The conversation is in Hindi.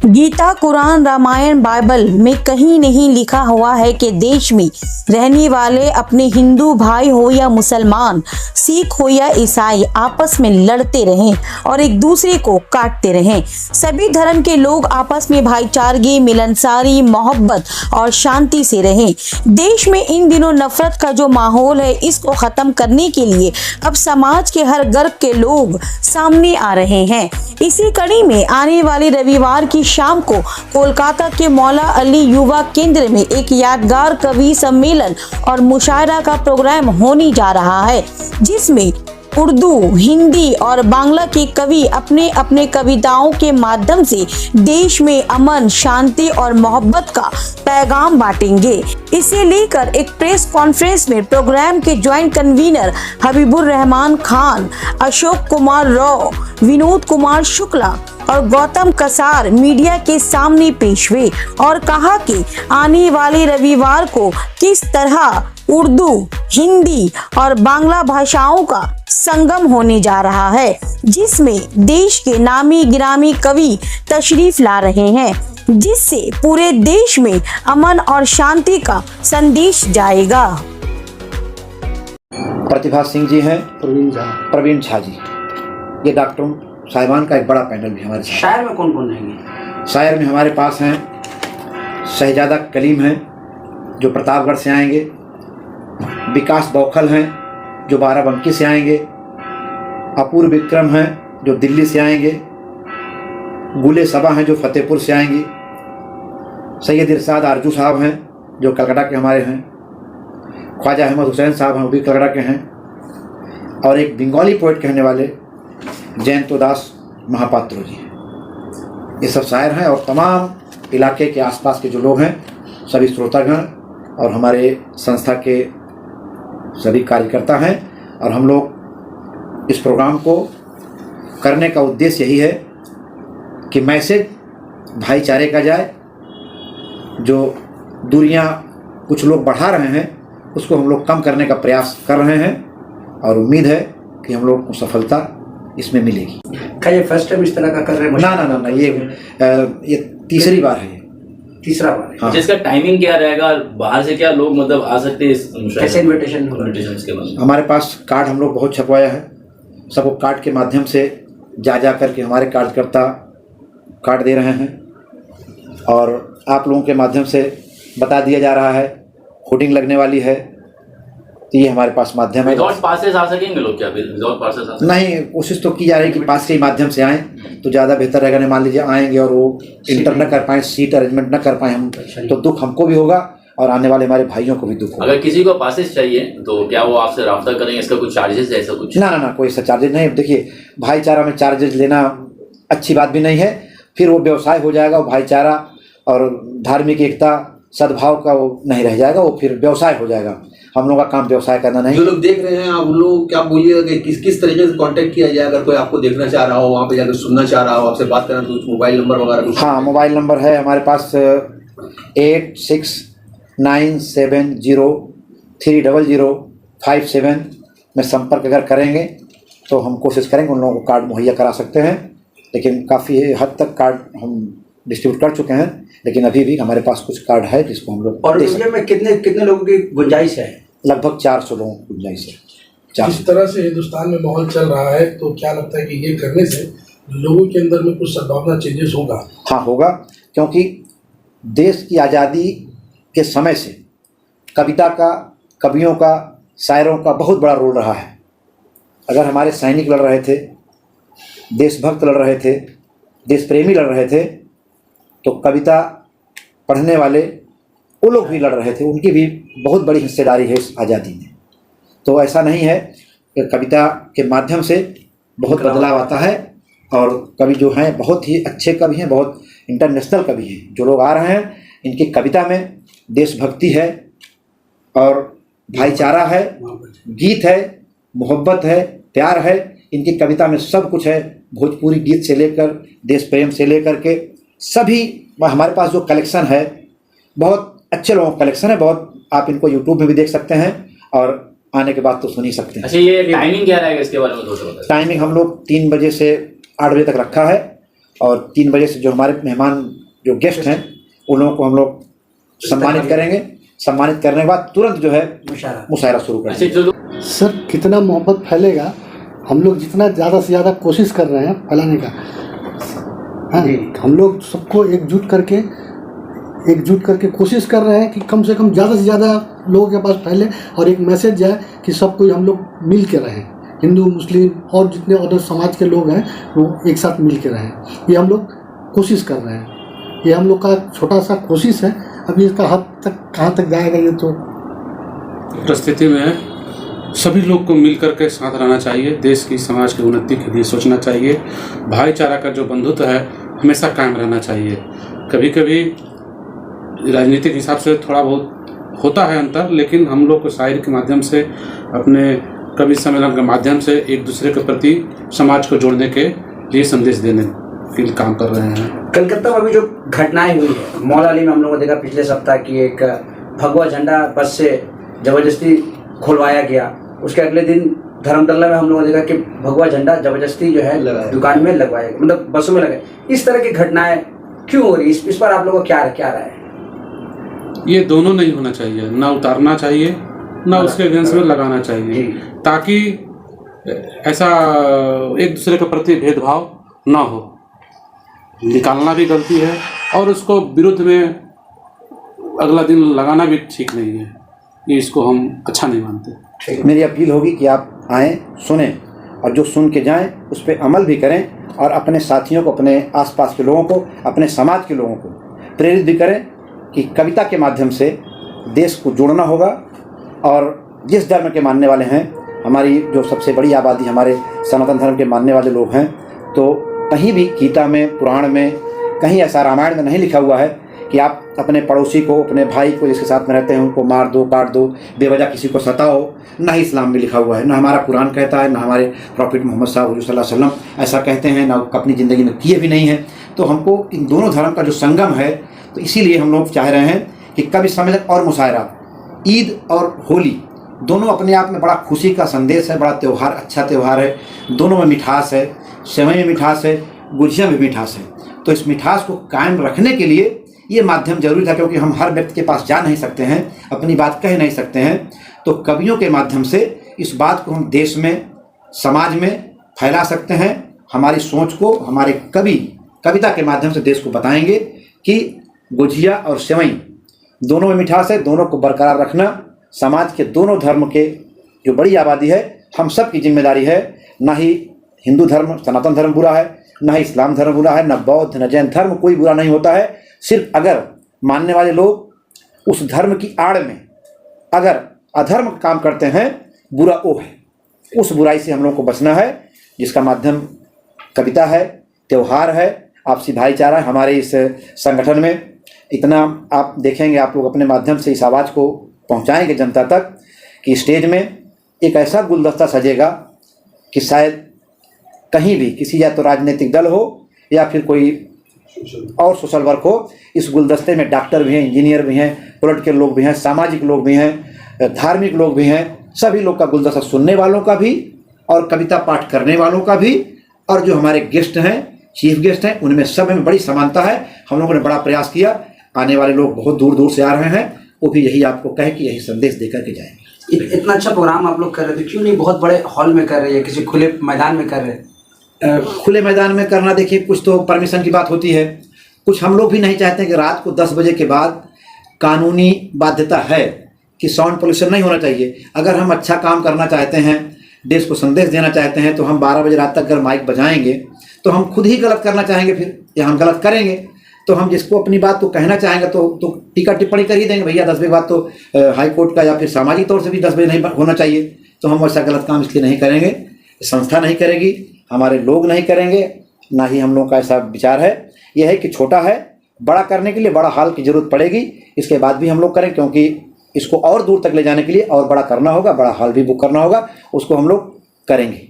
गीता, कुरान, रामायण, बाइबल में कहीं नहीं लिखा हुआ है कि देश में रहने वाले अपने हिंदू भाई हो या मुसलमान, सिख हो या ईसाई आपस में लड़ते रहें और एक दूसरे को काटते रहें। सभी धर्म के लोग आपस में भाईचारगी, मिलनसारी, मोहब्बत और शांति से रहें। देश में इन दिनों नफरत का जो माहौल है, इसको खत्म करने के लिए अब समाज के हर वर्ग के लोग सामने आ रहे हैं। इसी कड़ी में आने वाले रविवार की शाम को कोलकाता के मौला अली युवा केंद्र में एक यादगार कवि सम्मेलन और मुशायरा का प्रोग्राम होने जा रहा है, जिसमें उर्दू, हिंदी और बांग्ला के कवि अपने अपने कविताओं के माध्यम से देश में अमन, शांति और मोहब्बत का पैगाम बांटेंगे। इसे लेकर एक प्रेस कॉन्फ्रेंस में प्रोग्राम के ज्वाइंट कन्वीनर हबीबुर रहमान खान, अशोक कुमार राव, विनोद कुमार शुक्ला और गौतम कसार मीडिया के सामने पेश हुए और कहा कि आने वाले रविवार को किस तरह उर्दू, हिंदी और बांग्ला भाषाओं का संगम होने जा रहा है, जिसमें देश के नामी गिरामी कवि तशरीफ ला रहे हैं, जिससे पूरे देश में अमन और शांति का संदेश जाएगा। प्रतिभा सिंह जी हैं, प्रवीण झा जी, ये डॉक्टर साहिबान का एक बड़ा पैनल भी हमारे साथ। शायर में कौन कौन रहेंगे? शायर में हमारे पास हैं शहजादा कलीम हैं जो प्रतापगढ़ से आएंगे, विकास बौखल हैं जो बाराबंकी से आएंगे, अपूर्व विक्रम हैं जो दिल्ली से आएंगे, गुले सबा हैं जो फतेहपुर से आएंगी, सैयद इरशाद आरजू साहब हैं जो कलकत्ता के हमारे हैं, ख्वाजा अहमद हुसैन साहब हैं वो भी कलकत्ता के हैं, और एक बंगाली पोइट कहने वाले जयंतोदास महापात्र जी हैं। ये सब शायर हैं और तमाम इलाके के आसपास के जो लोग हैं, सभी श्रोतागण और हमारे संस्था के सभी कार्यकर्ता हैं। और हम लोग इस प्रोग्राम को करने का उद्देश्य यही है कि मैसेज भाईचारे का जाए, जो दूरियां कुछ लोग बढ़ा रहे हैं उसको हम लोग कम करने का प्रयास कर रहे हैं और उम्मीद है कि हम लोग को सफलता इसमें मिलेगी। क्या ये फर्स्ट टाइम इस तरह का कर रहे हैं? ना, ये तीसरी बार है। तीसरा बार है। हाँ। जिसका टाइमिंग क्या रहेगा? बाहर से क्या लोग मतलब आ सकते हैं? कैसे इन्विटेशन के बाद हमारे पास कार्ड हम लोग बहुत छपवाया है, सबको कार्ड के माध्यम से जा करके हमारे कार्यकर्ता कार्ड दे रहे हैं और आप लोगों के माध्यम से बता दिया जा रहा है, होर्डिंग लगने वाली है। तो ये हमारे पास माध्यम है। विदाउट पासेस आ सकेंगे लोग क्या? विदाउट पासेस आ नहीं, कोशिश तो की जा रही है कि पास के माध्यम से आएँ तो ज़्यादा बेहतर रहेगा। नहीं मान लीजिए आएंगे और वो इंटर न कर पाएँ, सीट अरेंजमेंट न कर पाएँ हम, तो दुख हमको भी होगा और आने वाले हमारे भाइयों को भी दुख होगा। अगर किसी को पासेस चाहिए तो क्या वो आपसे राब्ता करेंगे? इसका कुछ चार्जेस है ऐसा कुछ? ना, कोई ऐसा चार्जेस नहीं। देखिए, भाईचारा में चार्जेस लेना अच्छी बात भी नहीं है, फिर वो व्यवसाय हो जाएगा। वो भाईचारा और धार्मिक एकता, सद्भाव का वो नहीं रह जाएगा, वो फिर व्यवसाय हो जाएगा। हम लोग का काम व्यवसाय करना नहीं। जो लोग देख रहे हैं, आप उन लोग क्या बोलिएगा कि किस तरीके से कांटेक्ट किया जाए? अगर कोई आपको देखना चाह रहा हो, वहाँ पे जाकर सुनना चाह रहा हो, आपसे बात करना, तो मोबाइल नंबर वगैरह कुछ? हाँ, मोबाइल नंबर है हमारे पास 8697030057 में संपर्क अगर करेंगे तो हम कोशिश करेंगे उन लोगों को कार्ड मुहैया करा सकते हैं। लेकिन काफ़ी हद तक कार्ड हम डिस्ट्रीब्यूट कर चुके हैं, लेकिन अभी भी हमारे पास कुछ कार्ड है जिसको हम लोग। और इंडिया में कितने लोगों की गुंजाइश है? लगभग 400 लोगों की गुंजाइश है। जिस तरह से हिंदुस्तान में माहौल चल रहा है, तो क्या लगता है कि ये करने से लोगों के अंदर में कुछ सद्भावना चेंजेस होगा? हाँ, होगा, क्योंकि देश की आज़ादी के समय से कविता का, कवियों का, शायरों का बहुत बड़ा रोल रहा है। अगर हमारे सैनिक लड़ रहे थे, देशभक्त लड़ रहे थे, देश प्रेमी लड़ रहे थे, तो कविता पढ़ने वाले वो लोग भी लड़ रहे थे, उनकी भी बहुत बड़ी हिस्सेदारी है इस आज़ादी में। तो ऐसा नहीं है कि कविता के माध्यम से बहुत बदलाव आता है और कवि जो हैं बहुत ही अच्छे कवि हैं, बहुत इंटरनेशनल कवि हैं। जो लोग आ रहे हैं, इनकी कविता में देशभक्ति है और भाईचारा है, गीत है, मोहब्बत है, प्यार है। इनकी कविता में सब कुछ है, भोजपुरी गीत से लेकर देश प्रेम से लेकर के सभी। हमारे पास जो कलेक्शन है, बहुत अच्छे लोगों का कलेक्शन है, बहुत। आप इनको यूट्यूब में भी देख सकते हैं और आने के बाद तो सुन ही सकते हैं। अच्छा, ये टाइमिंग क्या रहेगा इसके बारे में थोड़ा सा बताइए। टाइमिंग हम लोग 3 बजे से 8 बजे तक रखा है और 3 बजे से जो हमारे मेहमान जो गेस्ट हैं उन लोगों को हम लोग सम्मानित करेंगे। सम्मानित करने के बाद तुरंत जो है मुशायरा शुरू करेंगे। अच्छा, जो सर कितना मोहब्बत फैलेगा, हम लोग जितना ज़्यादा से ज़्यादा कोशिश कर रहे हैं फैलाने का। हाँ, हम लोग सबको एकजुट करके कोशिश कर रहे हैं कि कम से कम ज़्यादा से ज़्यादा लोगों के पास फैले और एक मैसेज जाए कि सब कोई हम लोग मिल के रहें, हिंदू मुस्लिम और जितने अदर समाज के लोग हैं वो एक साथ मिल के रहें। ये हम लोग कोशिश कर रहे हैं, ये हम लोग का छोटा सा कोशिश है। अभी इसका हद तक कहाँ तक जाएगा ये तो परिस्थिति में सभी लोग को मिलकर के साथ रहना चाहिए। देश की समाज की उन्नति के लिए सोचना चाहिए। भाईचारा का जो बंधुत्व है हमेशा कायम रहना चाहिए। कभी कभी राजनीतिक हिसाब से थोड़ा बहुत होता है अंतर, लेकिन हम लोग को शायरी के माध्यम से, अपने कवि सम्मेलन के माध्यम से एक दूसरे के प्रति समाज को जोड़ने के लिए संदेश देने के लिए काम कर रहे हैं। कलकत्ता में अभी जो घटनाएं हुई है, मौलाली में हम लोगों ने देखा पिछले सप्ताह की एक भगवा झंडा बस से जबरदस्ती खुलवाया गया। उसके अगले दिन धर्मतला में हम लोगों ने देखा कि भगवा झंडा जबरदस्ती जो है दुकान में लगवाया, मतलब बसों में लगाए। इस तरह की घटनाएं क्यों हो रही, इस पर आप लोगों को क्या राय है? ये दोनों नहीं होना चाहिए, ना उतारना चाहिए ना उसके अगेंस्ट में लगाना चाहिए, ताकि ऐसा एक दूसरे के प्रति भेदभाव ना हो। निकालना भी गलती है और उसको विरुद्ध में अगला दिन लगाना भी ठीक नहीं है। ये इसको हम अच्छा नहीं मानते। मेरी अपील होगी कि आप आएँ, सुने और जो सुन के जाएं उस पर अमल भी करें और अपने साथियों को, अपने आसपास के लोगों को, अपने समाज के लोगों को प्रेरित भी करें कि कविता के माध्यम से देश को जोड़ना होगा। और जिस धर्म के मानने वाले हैं, हमारी जो सबसे बड़ी आबादी हमारे सनातन धर्म के मानने वाले लोग हैं, तो कहीं भी गीता में, पुराण में, कहीं ऐसा रामायण में नहीं लिखा हुआ है कि आप अपने पड़ोसी को, अपने भाई को जिसके साथ में रहते हैं उनको मार दो, काट दो, बेवजह किसी को सताओ। ना ही इस्लाम में लिखा हुआ है, ना हमारा कुरान कहता है, ना हमारे प्रॉफिट मोहम्मद साहब सल्लल्लाहु अलैहि वसल्लम ऐसा कहते हैं, ना अपनी ज़िंदगी में किए भी नहीं हैं। तो हमको इन दोनों धर्म का जो संगम है, तो इसीलिए हम लोग चाह रहे हैं कि कवि सम्मेलन और मुशायरा, ईद और होली दोनों अपने आप में बड़ा खुशी का संदेश है, बड़ा त्यौहार, अच्छा त्यौहार है। दोनों में मिठास है, सेवई में मिठास है, गुजिया में मिठास है। तो इस मिठास को कायम रखने के लिए ये माध्यम जरूरी था, क्योंकि हम हर व्यक्ति के पास जा नहीं सकते हैं, अपनी बात कह नहीं सकते हैं। तो कवियों के माध्यम से इस बात को हम देश में, समाज में फैला सकते हैं। हमारी सोच को हमारे कवि कविता के माध्यम से देश को बताएंगे कि गुजिया और सेवई दोनों में मिठास है। दोनों को बरकरार रखना समाज के दोनों धर्म के जो बड़ी आबादी है, हम सब की जिम्मेदारी है। ना ही हिंदू धर्म, सनातन धर्म बुरा है, ना ही इस्लाम धर्म बुरा है, ना बौद्ध, ना जैन धर्म, कोई बुरा नहीं होता है। सिर्फ अगर मानने वाले लोग उस धर्म की आड़ में अगर अधर्म काम करते हैं, बुरा वो है। उस बुराई से हम लोग को बचना है, जिसका माध्यम कविता है, त्यौहार है, आपसी भाईचारा है। हमारे इस संगठन में इतना आप देखेंगे, आप लोग अपने माध्यम से इस आवाज़ को पहुंचाएंगे जनता तक कि स्टेज में एक ऐसा गुलदस्ता सजेगा कि शायद कहीं भी किसी, या तो राजनीतिक दल हो या फिर कोई और सोशल वर्क हो, इस गुलदस्ते में डॉक्टर भी हैं, इंजीनियर भी हैं, पॉलिटिकल लोग भी हैं, सामाजिक लोग भी हैं, धार्मिक लोग भी हैं। सभी लोग का गुलदस्ता, सुनने वालों का भी और कविता पाठ करने वालों का भी, और जो हमारे गेस्ट हैं, चीफ गेस्ट हैं, उनमें सब में बड़ी समानता है। हम लोगों ने बड़ा प्रयास किया। आने वाले लोग बहुत दूर दूर से आ रहे हैं, वो भी यही आपको कहे कि यही संदेश देकर के जाएंगे। इतना अच्छा प्रोग्राम आप लोग कर रहे थे, क्यों नहीं बहुत बड़े हॉल में कर रहे हैं, किसी खुले मैदान में कर रहे हैं? खुले मैदान में करना, देखिए कुछ तो परमिशन की बात होती है, कुछ हम लोग भी नहीं चाहते कि रात को 10 बजे के बाद कानूनी बाध्यता है कि साउंड पोल्यूशन नहीं होना चाहिए। अगर हम अच्छा काम करना चाहते हैं, देश को संदेश देना चाहते हैं, तो हम 12 बजे रात तक अगर माइक बजाएंगे तो हम खुद ही गलत करना चाहेंगे, फिर या हम गलत करेंगे। तो हम जिसको अपनी बात को कहना चाहेंगे तो टीका टिप्पणी कर ही देंगे, भैया 10 बजे बाद तो हाई कोर्ट का या फिर सामाजिक तौर से भी 10 बजे नहीं होना चाहिए। तो हम वैसा गलत काम इसलिए नहीं करेंगे, संस्था नहीं करेगी, हमारे लोग नहीं करेंगे, ना ही हम लोग का ऐसा विचार है। यह है कि छोटा है, बड़ा करने के लिए बड़ा हॉल की ज़रूरत पड़ेगी, इसके बाद भी हम लोग करें, क्योंकि इसको और दूर तक ले जाने के लिए और बड़ा करना होगा, बड़ा हॉल भी बुक करना होगा, उसको हम लोग करेंगे।